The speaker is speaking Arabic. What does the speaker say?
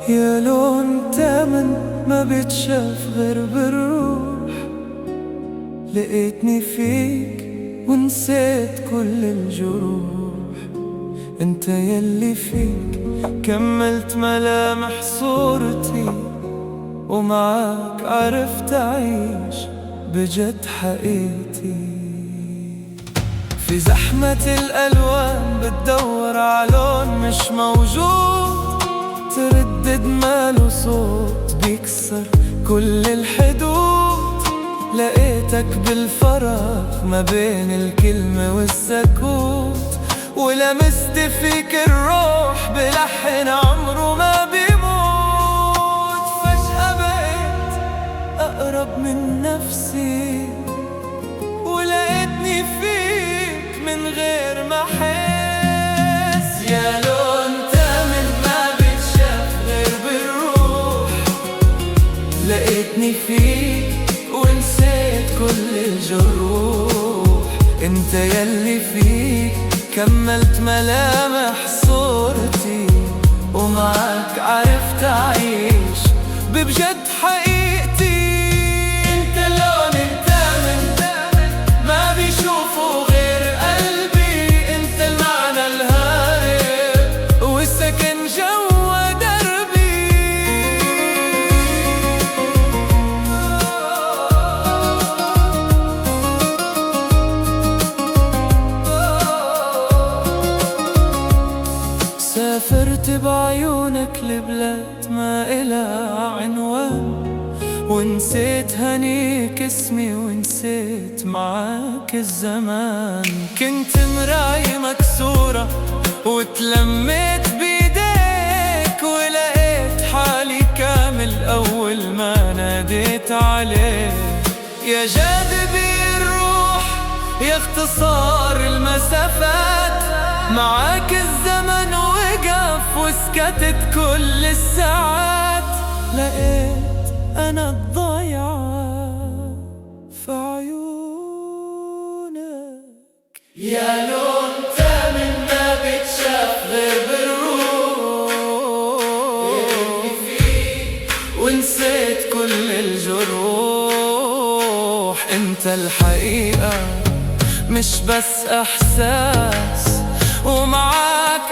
يا لون تامن ما بيتشاف غير بالروح، لقيتني فيك ونسيت كل الجروح. انت يلي فيك كملت ملامح صورتي، ومعاك عرفت أعيش بجد حقيقتي. في زحمة الألوان بتدور عاللون مش موجود، تردد ماله صوت بيكسر كل الحدود. لقيتك بالفراغ ما بين الكلمة والسكوت، ولمست فيك الروح بلحن عمره ما بيموت. فجأة بقيت أقرب من نفسي، ولقيتني فيك من غير ما أحس. يا لون تامن ما بيتشاف غير بالروح، لقيتني فيك ونسيت كل الجروح. انت يلي فيك كملت ملامح صورتي، ومعاك عرفت أعيش ببجد حقيقتي. انت لون التامن ما بيشوفه غير قلبي، انت المعنى الهارب والسكن جوا دربي. سافرت بعيونك لبلاد ما إلها عنوان، ونسيت هنيك اسمي ونسيت معاك الزمان. كنت مراية مكسورة وتلميت بيديك، ولقيت حالي كامل أول ما ناديت عليك. يا جاذبي الروح يا اختصار المسافات، معاك الزمن وقف وسكتت كل الساعات. لقيت أنا الضايعة في عيونك. يا لون تامن ما بيتشاف غير بالروح، ونسيت كل الجروح. انت الحقيقة مش بس إحساس، ومعاك